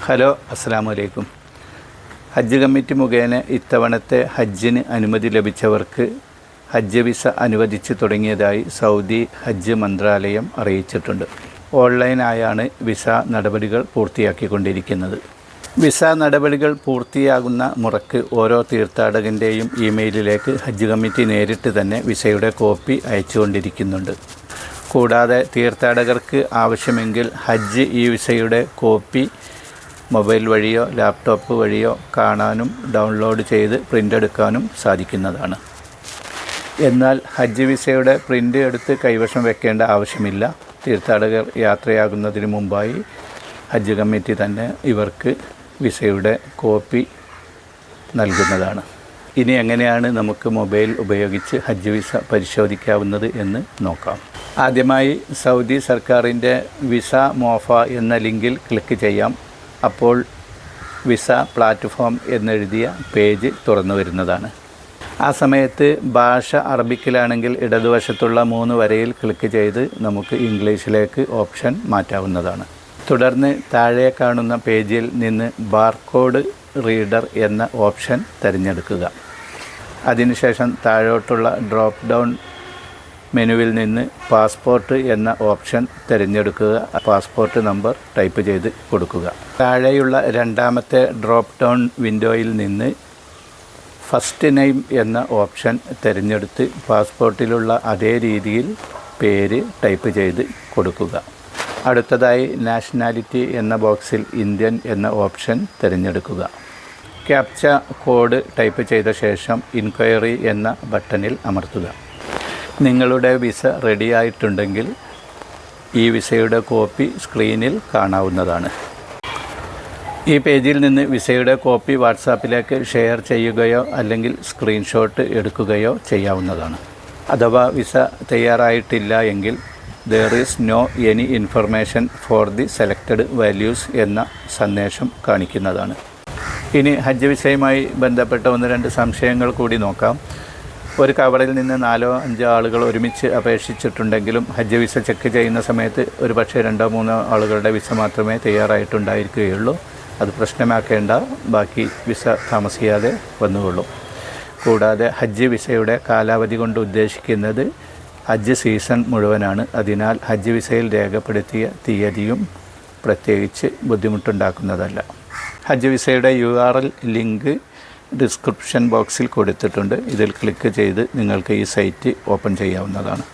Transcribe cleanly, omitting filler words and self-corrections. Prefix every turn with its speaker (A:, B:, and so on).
A: Hello, അസ്സലാമു അലൈക്കും. ഹജ്ജ് committee മുഖേന ഇത്തവണത്തെ ഹജ്ജിന് അനുമതി ലഭിച്ചവർക്ക് ഹജ്ജ് വിസ അനുവദിച്ചു തുടങ്ങിയതായി സൗദി ഹജ്ജ് മന്ത്രാലയം അറിയിച്ചിട്ടുണ്ട്. ഓൺലൈനായാണ് വിസ നടപടികൾ പൂർത്തിയാക്കിക്കൊണ്ടിരിക്കുന്നത്. വിസ നടപടികൾ പൂർത്തിയാകുന്ന മുറയ്ക്ക് ഓരോ തീർത്ഥാടകൻ്റെയും ഇമെയിലിലേക്ക് ഹജ്ജ് കമ്മിറ്റി നേരിട്ട് തന്നെ വിസയുടെ കോപ്പി അയച്ചുകൊണ്ടിരിക്കുന്നുണ്ട്. കൂടാതെ തീർത്ഥാടകർക്ക് ആവശ്യമെങ്കിൽ ഹജ്ജ് ഇ വിസയുടെ കോപ്പി മൊബൈൽ വഴിയോ ലാപ്ടോപ്പ് വഴിയോ കാണാനും ഡൗൺലോഡ് ചെയ്ത് പ്രിൻ്റ് എടുക്കാനും സാധിക്കുന്നതാണ്. എന്നാൽ ഹജ്ജ് വിസയുടെ പ്രിൻ്റ് എടുത്ത് കൈവശം വെക്കേണ്ട ആവശ്യമില്ല. തീർത്ഥാടകർ യാത്രയാകുന്നതിന് മുമ്പായി ഹജ്ജ് കമ്മിറ്റി തന്നെ ഇവർക്ക് വിസയുടെ കോപ്പി നൽകുന്നതാണ്. ഇനി എങ്ങനെയാണ് നമുക്ക് മൊബൈൽ ഉപയോഗിച്ച് ഹജ്ജ് വിസ പരിശോധിക്കാവുന്നത് എന്ന് നോക്കാം. ആദ്യമായി സൗദി സർക്കാരിൻ്റെ വിസ മോഫ എന്ന ലിങ്കിൽ ക്ലിക്ക് ചെയ്യാം. അപ്പോൾ വിസ പ്ലാറ്റ്ഫോം എന്നെഴുതിയ പേജ് തുറന്നു വരുന്നതാണ്. ആ സമയത്ത് ഭാഷ അറബിക്കിലാണെങ്കിൽ ഇടതുവശത്തുള്ള 3 വരയിൽ ക്ലിക്ക് ചെയ്ത് നമുക്ക് ഇംഗ്ലീഷിലേക്ക് ഓപ്ഷൻ മാറ്റാവുന്നതാണ്. തുടർന്ന് താഴെ കാണുന്ന പേജിൽ നിന്ന് ബാർകോഡ് റീഡർ എന്ന ഓപ്ഷൻ തിരഞ്ഞെടുക്കുക. അതിനുശേഷം താഴോട്ടുള്ള ഡ്രോപ്പ് ഡൗൺ മെനുവിൽ നിന്ന് പാസ്പോർട്ട് എന്ന ഓപ്ഷൻ തിരഞ്ഞെടുക്കുക. പാസ്പോർട്ട് നമ്പർ ടൈപ്പ് ചെയ്ത് കൊടുക്കുക. താഴെയുള്ള രണ്ടാമത്തെ ഡ്രോപ്പ് ഡൗൺ വിൻഡോയിൽ നിന്ന് ഫസ്റ്റ് നെയിം എന്ന ഓപ്ഷൻ തിരഞ്ഞെടുത്ത് പാസ്പോർട്ടിലുള്ള അതേ രീതിയിൽ പേര് ടൈപ്പ് ചെയ്ത് കൊടുക്കുക. അടുത്തതായി നാഷണാലിറ്റി എന്ന ബോക്സിൽ ഇന്ത്യൻ എന്ന ഓപ്ഷൻ തിരഞ്ഞെടുക്കുക. ക്യാപ്ച കോഡ് ടൈപ്പ് ചെയ്ത ശേഷം ഇൻക്വയറി എന്ന ബട്ടണിൽ അമർത്തുക. നിങ്ങളുടെ വിസ റെഡിയായിട്ടുണ്ടെങ്കിൽ ഈ വിസയുടെ കോപ്പി സ്ക്രീനിൽ കാണാവുന്നതാണ്. ഈ പേജിൽ നിന്ന് വിസയുടെ കോപ്പി വാട്സാപ്പിലേക്ക് ഷെയർ ചെയ്യുകയോ അല്ലെങ്കിൽ സ്ക്രീൻഷോട്ട് എടുക്കുകയോ ചെയ്യാവുന്നതാണ്. അഥവാ വിസ തയ്യാറായിട്ടില്ല എങ്കിൽ there is no any information for the selected values എന്ന സന്ദേശം കാണിക്കുന്നതാണ്. ഇനി ഹജ്ജ് വിസയുമായി ബന്ധപ്പെട്ട 1-2 സംശയങ്ങൾ കൂടി നോക്കാം. ഒരു കവറിൽ നിന്ന് 4-5 ആളുകൾ ഒരുമിച്ച് അപേക്ഷിച്ചിട്ടുണ്ടെങ്കിലും ഹജ്ജ് വിസ ചെക്ക് ചെയ്യുന്ന സമയത്ത് ഒരു പക്ഷേ 2-3 ആളുകളുടെ വിസ മാത്രമേ തയ്യാറായിട്ടുണ്ടായിരിക്കുകയുള്ളൂ. അത് പ്രശ്നമാക്കേണ്ട, ബാക്കി വിസ താമസിയാതെ വന്നുകൊള്ളും. കൂടാതെ ഹജ്ജ് വിസയുടെ കാലാവധി കൊണ്ട് ഉദ്ദേശിക്കുന്നത് ഹജ്ജ് സീസൺ മുഴുവനാണ്. അതിനാൽ ഹജ്ജ് വിസയിൽ രേഖപ്പെടുത്തിയ തീയതിയും പ്രത്യേകിച്ച് ബുദ്ധിമുട്ടുണ്ടാക്കുന്നതല്ല. ഹജ്ജ് വിസയുടെ URL ലിങ്ക് ഡിസ്ക്രിപ്ഷൻ ബോക്സിൽ കൊടുത്തിട്ടുണ്ട്. ഇതിൽ ക്ലിക്ക് ചെയ്ത് നിങ്ങൾക്ക് ഈ സൈറ്റ് ഓപ്പൺ ചെയ്യാവുന്നതാണ്.